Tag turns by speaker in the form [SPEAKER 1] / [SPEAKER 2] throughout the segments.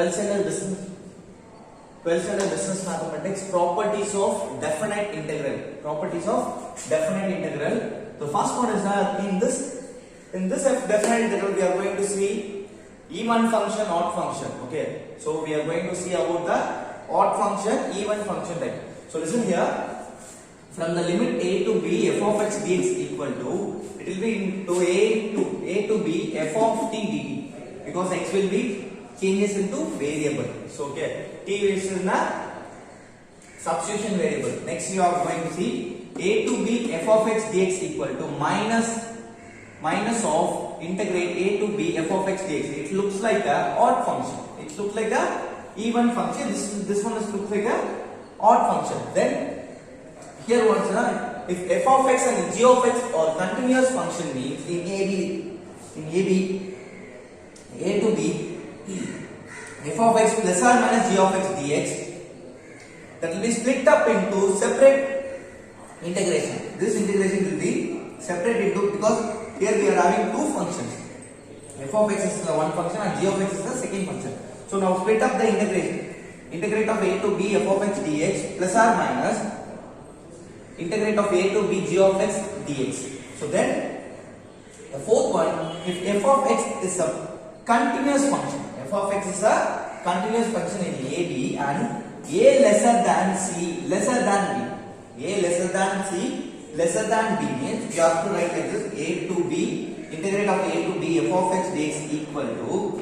[SPEAKER 1] 12th standard business mathematics, properties of definite integral. Properties of definite integral. The first one is that in this definite integral we are going to see even function, odd function. Okay, so we are going to see about the odd function, even function type. So listen here, from the limit a to b f of x dx equal to, it will be into a to b f of t dt, because x will be changes into variable. So okay, t is in the substitution variable. Next you are going to see a to b f of x dx equal to minus of integrate a to b f of x dx. It looks like a odd function. It looks like a even function. This one looks like a odd function. Then here what's if f of x and g of x are continuous function, means in a to b f of x plus or minus g of x dx, that will be split up into separate integration. This integration will be separate into, because here we are having two functions. F of x is the one function and g of x is the second function. So now split up the integration. Integrate of a to b f of x dx plus or minus integrate of a to b g of x dx. So then the fourth one, if f of x is a continuous function, f of x is a continuous function in a b and a lesser than c lesser than b, a lesser than c lesser than b, means we have to write like this: a to b integrate of a to b f of x dx equal to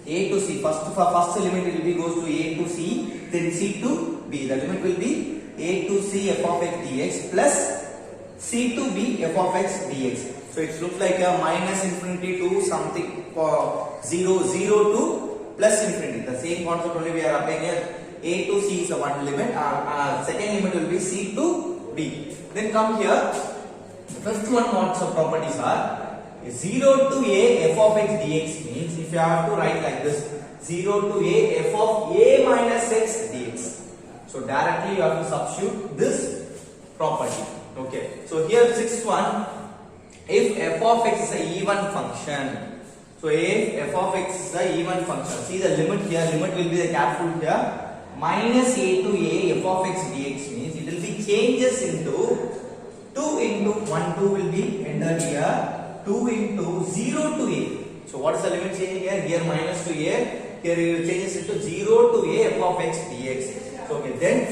[SPEAKER 1] a to c. First limit will be goes to a to c, then c to b. The limit will be a to c f of x dx plus c to b f of x dx. So it looks like a minus infinity to something for 0 to plus infinity. The same concept only we are applying here. A to c is a one limit. Second limit will be c to b. Then come here. The first one, what the properties are? 0 to a f of x dx, means if you have to write like this: 0 to a f of a minus x dx. So directly you have to substitute this property. Okay. So here sixth one, if f of x is a even function. So if f of x is a even function, see the limit here. Limit will be the careful here. Minus a to a f of x dx, means it will be changes into 2 into 1, 2 will be entered here. 2 into 0 to a. So what is the limit changing here? Here minus to a. Here it changes into 0 to a f of x dx. So okay, then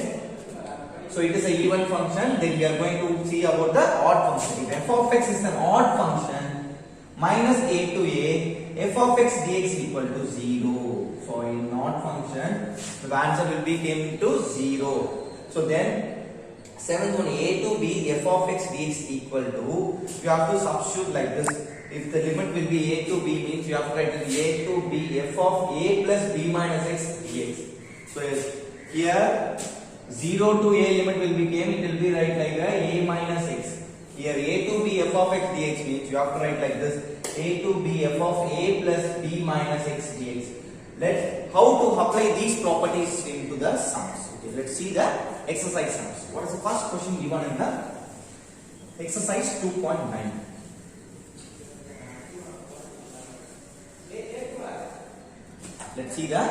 [SPEAKER 1] so it is a even function. Then we are going to see about the odd function. If f of x is an odd function, minus a to a f of x dx equal to 0. So in odd function, the answer will be came to 0. So then seventh one, a to b f of x dx equal to, you have to substitute like this. If the limit will be a to b, means you have to write a to b f of a plus b minus x dx. So here 0 to a limit will be came, it will be write like a minus x. Here a to b f of x dx, means you have to write like this: a to b f of a plus b minus x dx. Let's how to apply these properties into the sums. Okay, let's see the exercise sums. What is the first question given in the exercise 2.9? Let's see the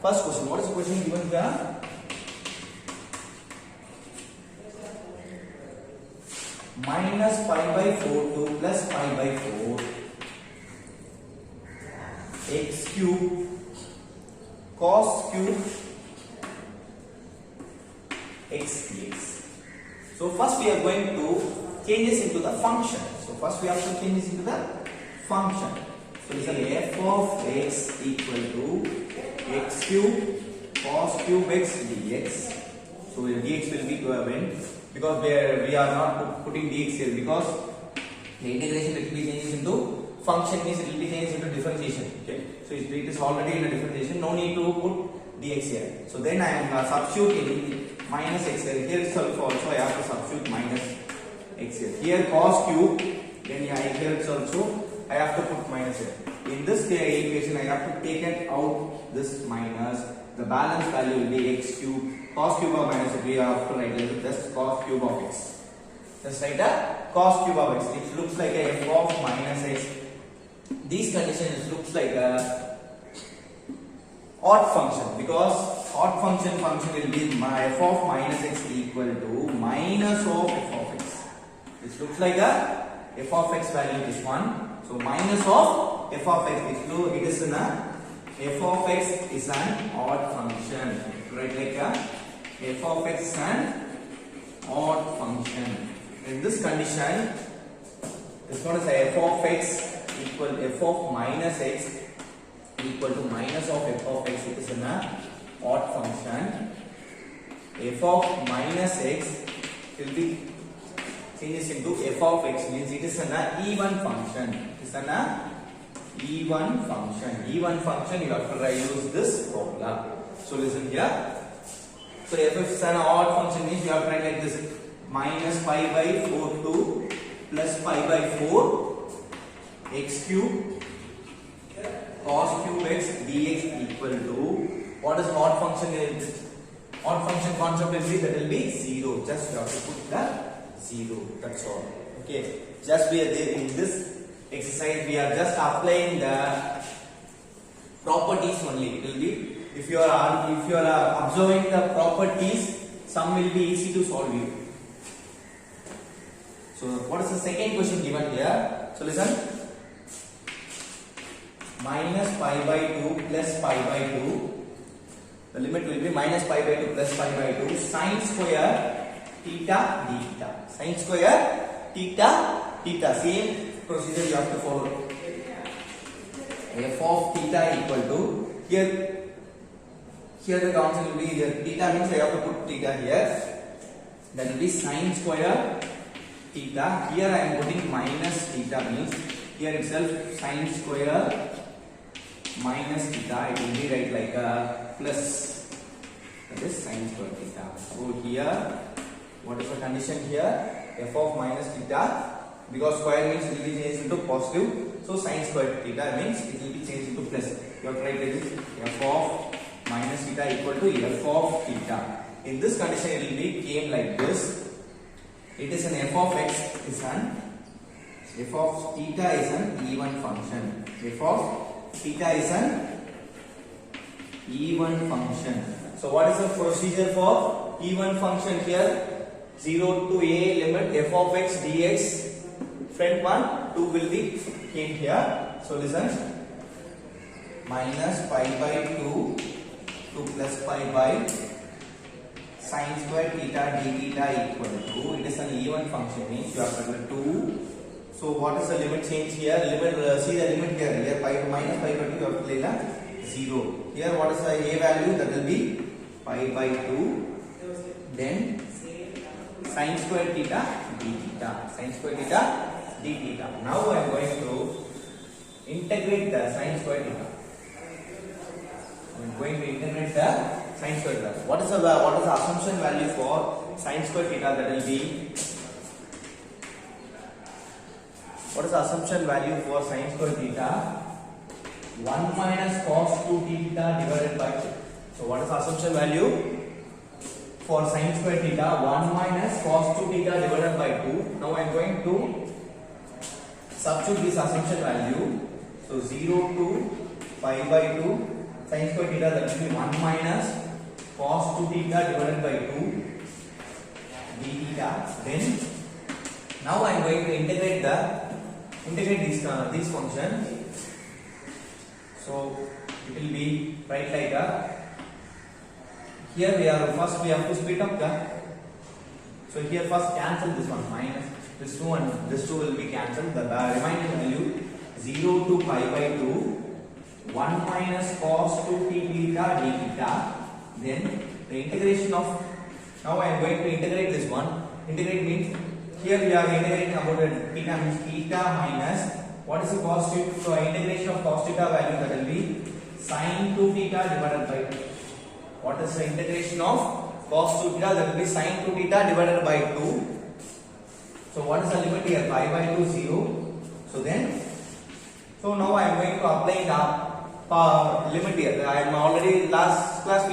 [SPEAKER 1] first question. What is the question given here? Minus pi by 4 to plus pi by 4 x cube cos cube x dx. So first we are going to change this into the function. So first we have to change this into the function. So this is f of x equal to x cube cos cube x dx. So the dx will be given, because we are not putting dx here, because the integration will be changed into function, means it will be changed into differentiation. Okay, so it is already in a differentiation, no need to put dx here. So then I am substituting minus x here. Here itself also I have to substitute minus x here. Here cos cube, then here it's also I have to put minus here. In this equation I have to take it out this minus. The balance value will be x cube. Cos cube of minus, we have to write it just cos cube of x. Just write a cos cube of x. It looks like a f of minus x. These conditions looks like a odd function, because odd function will be my f of minus x equal to minus of f of x. This looks like a f of x value is 1. So minus of f of x is 2. It is an f of x is an odd function. Right, like a f of x is an odd function. In this condition, this one is f of x equal f of minus x equal to minus of f of x. It is an odd function. F of minus x will be changes into f of x, means it is an even function. It is an even function. Even function, you have to use this formula. So listen here. So f is an odd function means you have to write like this: minus pi by 4 to plus pi by 4 x cube cos cube x dx equal to, what is odd function is? Odd function concept will be, that will be 0. Just you have to put the 0. That's all. Okay. Just we are there in this exercise, we are just applying the properties only. It will be, if you are observing the properties, sum will be easy to solve you. So what is the second question given here? So listen. Minus pi by 2 plus pi by 2. The limit will be minus pi by 2 plus pi by 2 sine square theta d theta. Sine square theta theta. Same procedure you have to follow. F of theta equal to, here the concept will be, here theta means I have to put theta here. That will be sine square theta. Here I am putting minus theta, means here itself sine square minus theta. It will be right like a plus, that is sine square theta. So here, what is the condition here? F of minus theta, because square means it will be changed into positive. So sine square theta means it will be changed into plus. You have to write like this: f of minus theta equal to f of theta. In this condition, it will be came like this. It is an f of x is an f of theta is an even function. F of theta is an even function. So what is the procedure for even function here? 0 to a limit f of x dx. Front one 2 will be came here. So listen. Minus pi by 2 to plus pi by sine square theta d theta equal to, it is an even function, means you have to put 2. So what is the limit change here? Limit, see the limit here. Here pi minus pi by 2 you have to lay 0. Here what is the a value? That will be pi by 2. Then sine square theta d theta. Sine square theta d theta. Now I am going to integrate the sine square theta. I am going to integrate the sine square theta. What is the assumption value for sine square theta? That will be, what is the assumption value for sine square theta? 1 minus cos 2 theta divided by 2. So what is the assumption value for sine square theta? 1 minus cos 2 theta divided by 2. Now I am going to substitute this assumption value. So 0 to pi by 2 sine square theta, that will be 1 minus cos 2 theta divided by 2 d theta. Then now I am going to integrate this function. So it will be right like a, here we have to split up the, so here first cancel this one, minus this 2 and this 2 will be cancelled. The remaining value 0 to pi by 2 1 minus cos 2 t theta d theta. Then the integration of, now I am going to integrate this one. Integrate means here we are integrating about the theta, means theta minus, what is the cos theta? So integration of cos theta value, that will be sin 2 theta divided by 2. What is the integration of cos 2 theta? That will be sin 2 theta divided by 2. So what is the limit here? Pi by 2 0. So then, so now I am going to apply the limit here. I am already last class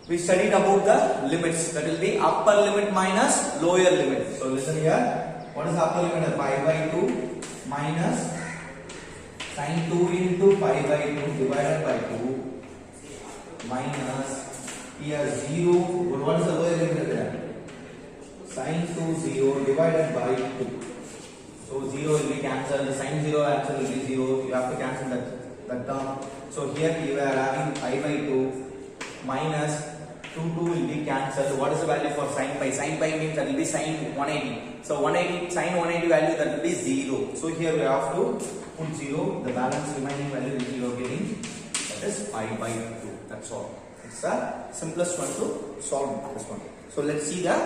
[SPEAKER 1] we studied about the limits. That will be upper limit minus lower limit. So listen here. What is the upper limit? Pi by 2 minus Sine 2 into pi by 2 divided by 2 minus here 0. What is the lower limit there? Sine 2 0 divided by 2. So 0 will be cancelled. Sine 0 answer will be 0. You have to cancel that term. So here we are having pi by 2 minus 2 will be cancelled. What is the value for sin pi? Sin pi means that will be sin 180. So 180 sin 180 value that will be 0. So here we have to put 0. The balance remaining value is 0 getting, that is pi by 2. That's all. It's the simplest one to solve this one. So let's see the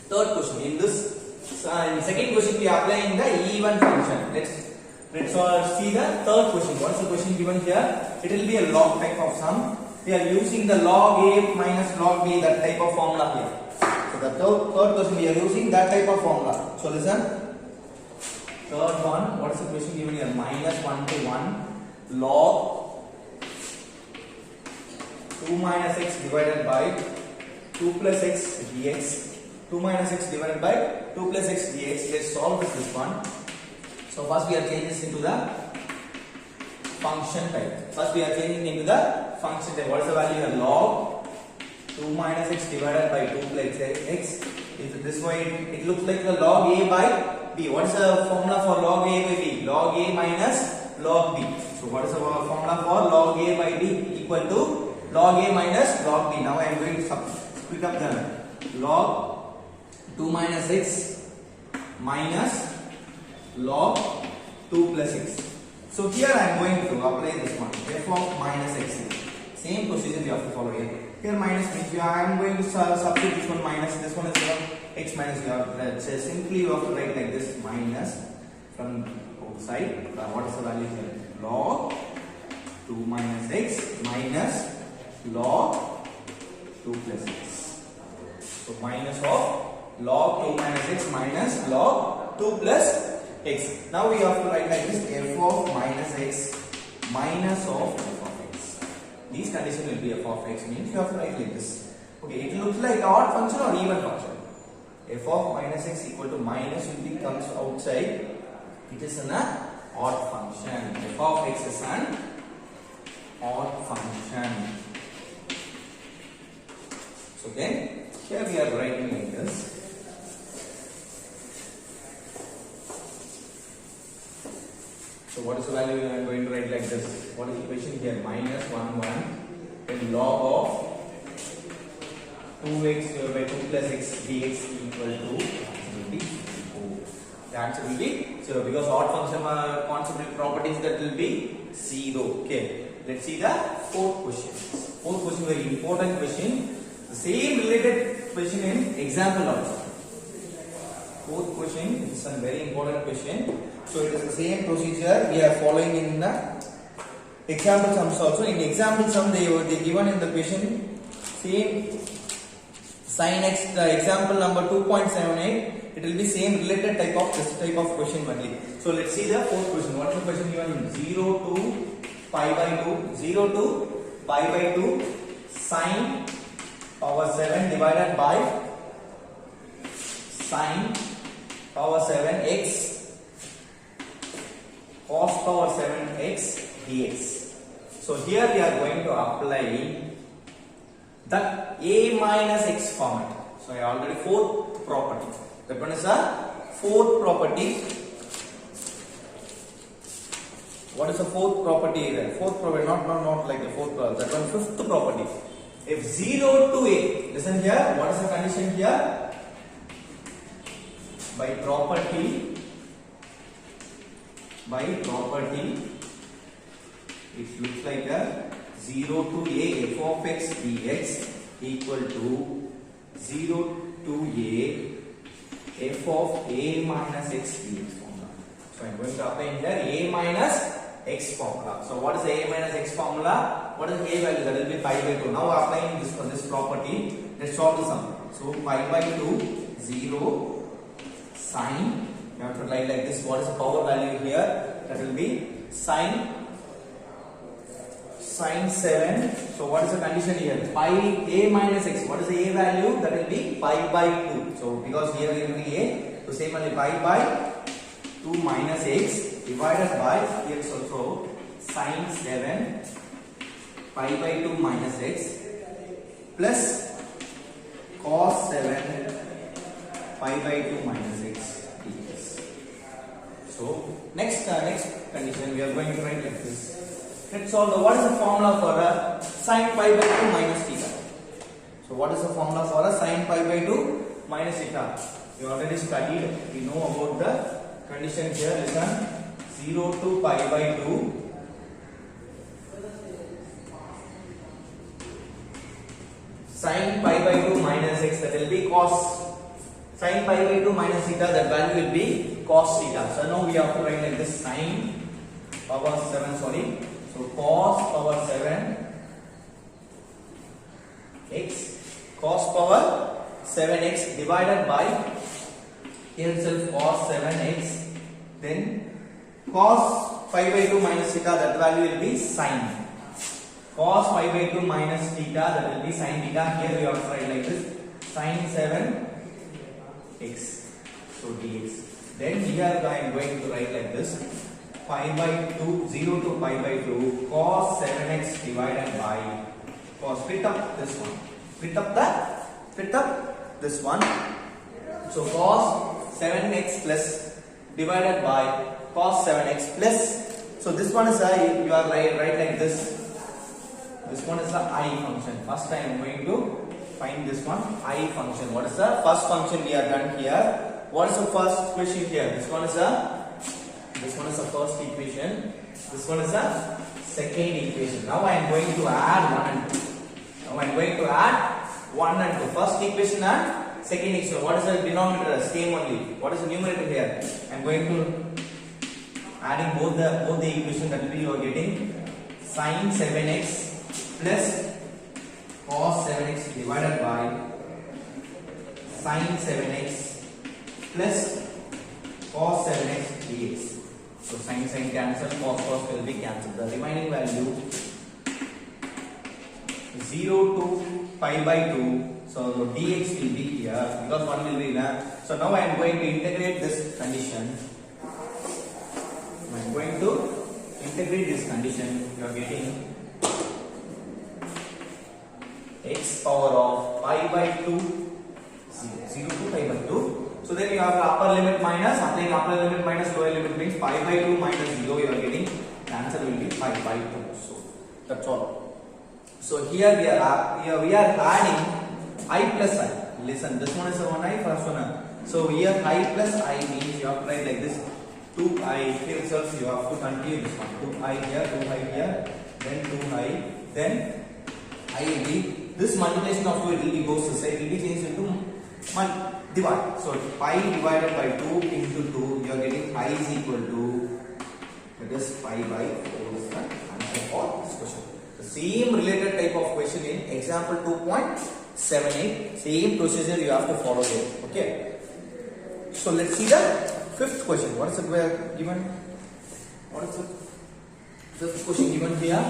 [SPEAKER 1] third question. In this in second question we are applying the even function. Let's see the third question. What is the question given here? It will be a log type of sum. We are using the log a minus log b, that type of formula here. So the third question we are using that type of formula. So listen. Third one, what is the question given here? Minus 1 to 1 log 2 minus x divided by 2 plus x dx. 2 minus x divided by 2 plus x dx. Let's solve this one. So first we are changing this into the function type. First we are changing into the function type. What is the value here? Log 2 minus x divided by 2 plus x. If this way it looks like the log a by b. What is the formula for log a by b? Log a minus log b. So what is the formula for log a by b? Equal to log a minus log b. Now I am going to split up the log 2 minus x minus log 2 plus x. So here I am going to apply this one, f of minus x. Same procedure you have to follow here. Here minus means I am going to substitute this one minus, this one is x minus. You have simply you have to write like this, minus from both side. What is the value here? Log 2 minus x minus log 2 plus x. So minus of log 2 minus x minus log 2 plus x. Now we have to write like this, f of minus x minus of f of x. These conditions will be f of x, means you have to write like this. Okay, it looks like odd function or even function. F of minus x equal to minus will be comes outside. It is an odd function. F of x is an odd function. So then here we are writing like this. So what is the value I am going to write like this? What is the equation here? Minus 1 1 then log of 2x by 2 plus x dx equal to will be 0. The answer will be 0 because odd function concept properties that will be 0. Okay. Let's see the fourth question. Fourth question, very important question. The same related question in example also. Fourth question is a very important question. So it is the same procedure we are following in the example sums also. In example sum they given in the question same sin x, the example number 2.78. It will be same related type of this type of question only. So let's see the fourth question. What is the question given? 0 to pi by 2, 0 to pi by 2 sin power 7 divided by sin power 7 x cos power 7x dx. So here we are going to apply the a minus x format. So I already fourth property. That one is a fourth property. What is the fourth property there? Fourth property, not like the fourth property. That one fifth property. If 0 to a, listen here. What is the condition here? By property, it looks like a 0 to a f of x dx equal to 0 to a f of a minus x dx formula. So I am going to apply in here a minus x formula. So what is the a minus x formula? What is the a value? That will be pi by 2. Now applying this property, let's solve the sum. So pi by 2 0 sin. You have to write like this. What is the power value here? That will be sin 7. So what is the condition here? Pi a minus x. What is the a value? That will be pi by 2. So because here will be a, so same only pi by 2 minus x divided by x also sin 7 pi by 2 minus x plus cos 7 pi by 2 minus x dx. So next condition we are going to write like this. Let's solve the what is the formula for a sin pi by 2 minus theta. So what is the formula for a sin pi by 2 minus theta? We already studied. We know about the condition here. Listen, 0 to pi by 2 sin pi by 2 minus x, that will be cos sin pi by 2 minus theta, that value will be cos theta. So now we have to write like this, sin power 7, sorry. So cos power 7 x, cos power 7x divided by here itself cos 7x, then cos pi by 2 minus theta, that value will be sin. Cos pi by 2 minus theta, that will be sin theta. Here we have to write like this, sin 7x, so dx. Then here I am going to write like this, pi by 2, 0 to pi by 2 cos 7x divided by cos, split up this one, split up this one. So cos 7x plus divided by cos 7x plus, so this one is you are right like this. This one is the I function. First I am going to find this one, I function. What is the first function we are done here? What is the first equation here? This one is the first equation. This one is the second equation. Now I am going to add 1 and 2. Now I am going to add 1 and 2. First equation and second equation. What is the denominator? Same only. What is the numerator here? I am going to adding both the equation, that will be you are getting sin 7x plus cos 7x divided by sin 7x plus cos 7x dx. So sin cancel, cos will be cancelled. The remaining value 0 to pi by 2. So the dx will be here because 1 will be there. So now I am going to integrate this condition. I am going to integrate this condition. You are getting x power of pi by 2, 0 to pi by 2. So then you have the upper limit minus, applying upper limit minus lower limit means pi by 2 minus 0, you are getting, the answer will be pi by 2. So that's all. So here we are adding I plus I. Listen, this one is the one I, first one. So here I plus I means you have to write like this, 2i, here itself you have to continue this one, 2i here, then 2i, then I will be, this multiplication of 2, it will be goes to side, it will be changed into divide. So pi divided by 2 into 2, you are getting I is equal to, that is pi by 4 is the answer for this question. The same related type of question in example 2.78, same procedure you have to follow here. Okay. So let's see the fifth question. What is it given? What is the fifth question given here?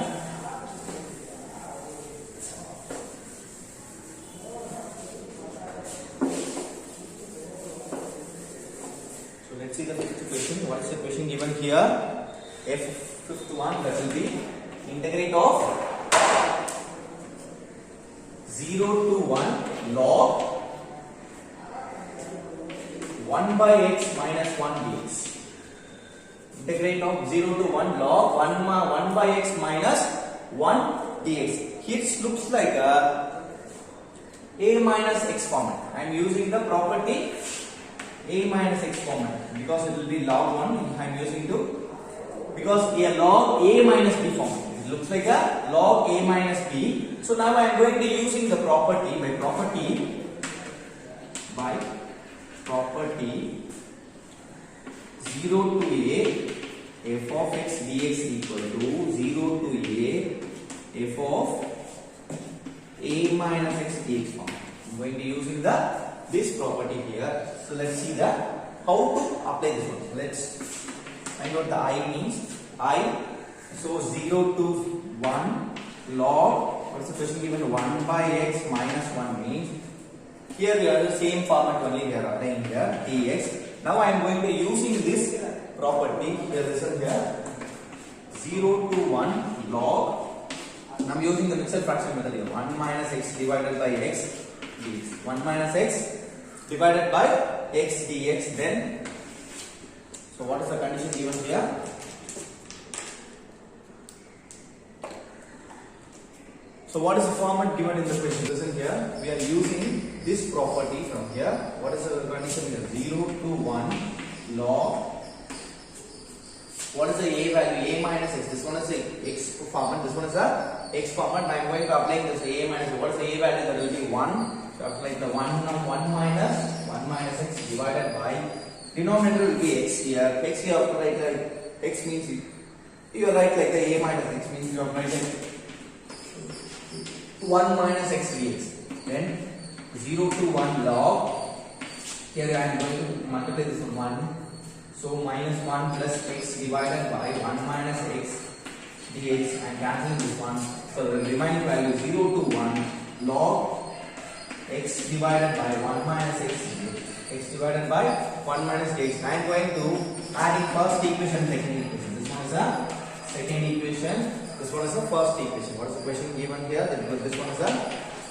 [SPEAKER 1] Let's see the fifth question. What is the question given here? Fifth one, that will be integrate of 0 to 1 log 1 by x minus 1 dx. Integrate of 0 to 1 log 1 by x minus 1 dx. It looks like a minus x format. I am using the property a minus x format because it will be log 1. I am using to, because a log a minus b format. It looks like a log a minus b. So now I am going to using the property by property 0 to a f of x dx equal to 0 to a f of a minus x dx format. I am going to using this property here. So let's see how to apply this one. So let's find out the I means I. So 0 to 1 log, what's the question given? 1 by x minus 1 means, here we have the same format only we are applying here, dx. Now I am going to using this property. Here, listen here. 0 to 1 log. I'm using the mixed fraction method here. 1 minus x divided by x dx. 1 minus x divided by x dx. Then, so what is the condition given here? So what is the format given in the question? Listen here. We are using this property from here. What is the condition here? 0 to 1 log. What is the a value? A minus x. This one is the x format. This one is the x format. I am going to apply this a minus. What is the a value? That will be 1. So apply the 1 minus x divided by denominator will be x here. X here after write like x means you write like the a minus x means you are writing 1 minus x dx. Then 0 to 1 log. Here I am going to multiply this with 1. So minus 1 plus x divided by 1 minus x dx. I am cancelling this one. So the remaining value 0 to 1 log x divided by 1 minus x dx. X divided by 1 minus dx. I am going to add in first equation, second equation. This one is the second equation. This one is the first equation. What is the question given here? This one is the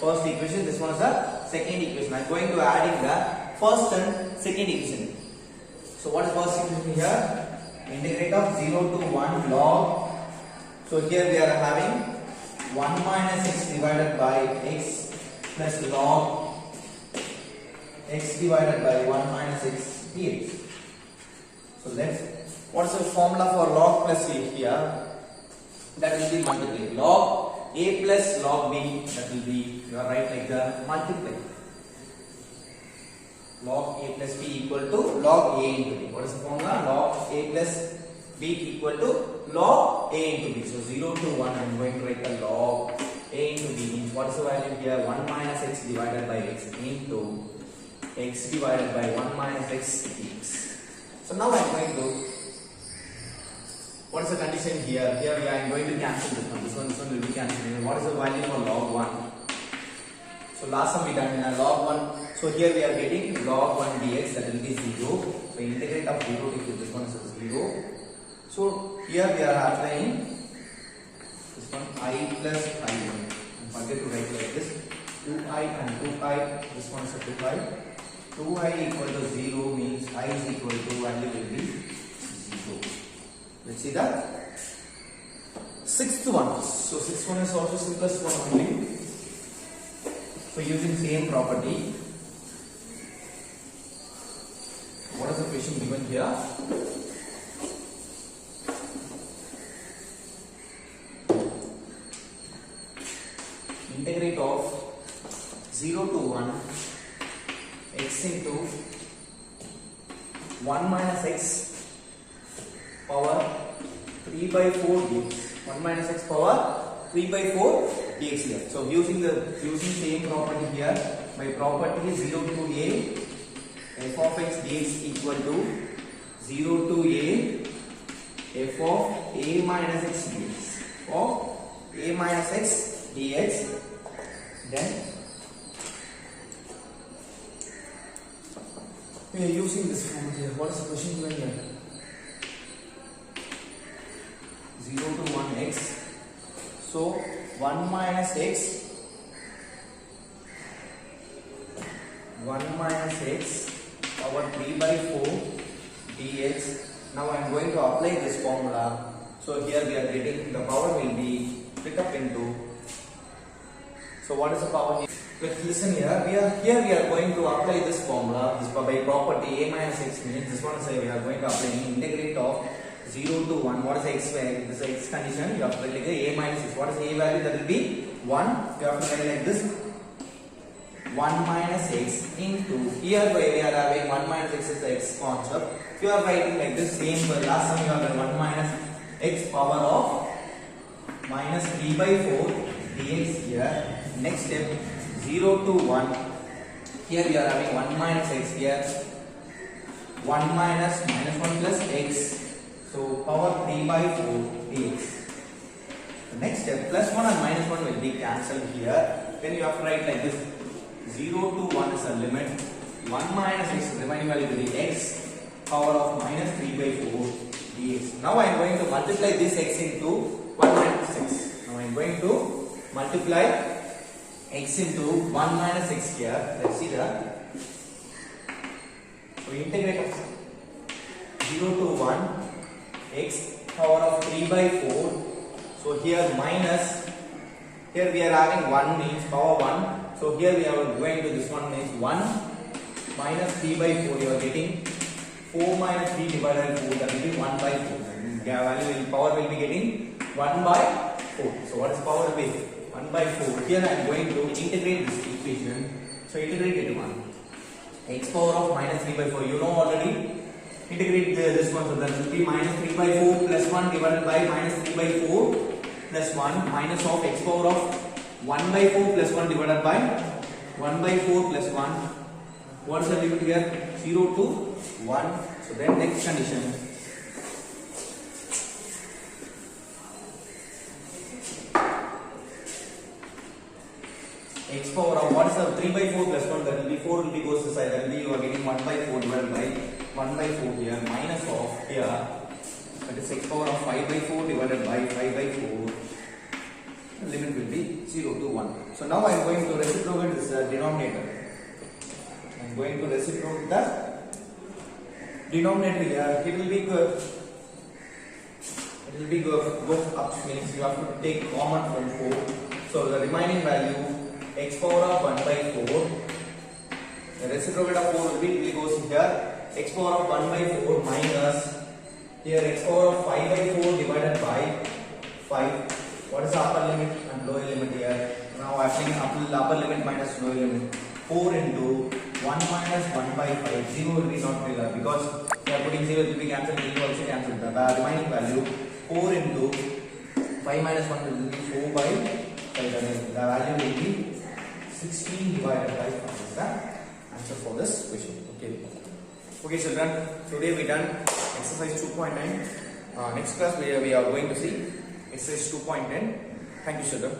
[SPEAKER 1] first equation. This one is the second equation. I am going to add in the first and second equation. So what is first equation here? Integrate of 0 to 1 log. So here we are having 1 minus x divided by x plus log x divided by 1 minus x dx. So let's, what is the formula for log plus a here? That will be multiply. Log a plus log b, that will be, you are right like the multiply. Log a plus b equal to log a into b. What is the formula? Log a plus b equal to log a into b. So 0 to 1 I am going to write the log a into b means what is the value here? 1 minus x divided by x into x divided by 1 minus x dx. So now I am going to, what is the condition here? Here I am going to cancel this one. This one will be cancelled. What is the value for log 1? So last time we done in a log 1. So here we are getting log 1 dx, that will be 0. So integrate of 0 to this one is 0. So here we are applying this one I plus I. Forget to write like this. 2i and 2i. This one is a 2i. 2i equal to 0 means I is equal to value will be 0. Let's see that. Sixth one. So sixth one is also simplest one only. So using same property. What is the question given here? Integrate of 0 to 1 x into 1 minus x power 3 by 4 dx. 1 minus x power 3 by 4 dx here. So using same property here, my property 0 to a f of x dx equal to 0 to a f of a minus x dx of a minus x dx. Then we are using this formula here. What is the question given here? 0 to 1 x. So 1 minus x 1 minus x power 3 by 4 dx. Now I am going to apply this formula. So here we are getting the power will be split up into. So what is the power here? Listen here. We are going to apply this formula. This by property a minus x means this one is we are going to apply integrate of 0 to 1. What is the x value? This is x condition. You have to write like a minus x. What is the a value? That will be 1. You have to write like this. 1 minus x into, here we are having 1 minus x is the x concept. If you are writing like this, same for last time you have 1 minus x power of minus 3 by 4 dx here. Next step 0 to 1. Here we are having 1 minus x here. 1 minus 1 plus x. So power 3 by 4 dx. The next step plus 1 and minus 1 will be cancelled here. Then you have to write like this. 0 to 1 is a limit. 1 minus x, remaining value will be x. power of minus 3 by 4 dx. Now I am going to multiply this x into 1 minus x. Now I am going to multiply x into 1 minus x here. Let's see that. So integrate of 0 to 1 x power of 3 by 4. So here minus, here we are having 1 means power 1. So here we are going to this one means 1 minus 3 by 4. You are getting 4 minus 3 divided by 4, that will be 1 by 4. Power will be getting 1 by 4. So what is power will be? 1 by 4. Here I am going to integrate this equation. So integrate it 1. X power of minus 3 by 4. You know already. Integrate this one. So that will be minus 3 by 4 plus 1 divided by minus 3 by 4 plus 1 minus of x power of 1 by 4 plus 1 divided by 1 by 4 plus 1. What is the limit here? 0 to 1. So then next condition. X power of what is the 3 by 4 plus 1? That will be 4 will be goes to side. That will be you are getting 1 by 4 divided by 1 by 4 here minus of here. That is x power of 5 by 4 divided by 5 by 4. The limit will be 0 to 1. So now I am going to reciprocate this denominator. I am going to reciprocate the denominator here. It will be good. It will be go up means you have to take common from 4. So the remaining value x power of 1 by 4. The reciprocate of 4 will be goes here. X power of 1 by 4 minus here x power of 5 by 4 divided by 5. What is the upper limit and lower limit here? Now applying upper limit minus lower limit. 4 into 1 minus 1 by 5. 0 will be not there because we are putting 0 will be cancelled. 0 also cancelled. The remaining value 4 into 5 minus 1 will be 4 by 5. The value will be 16 divided by 5 is the answer for this question. Okay. Okay children, today we done exercise 2.9. Next class we are going to see exercise 2.10. Thank you children.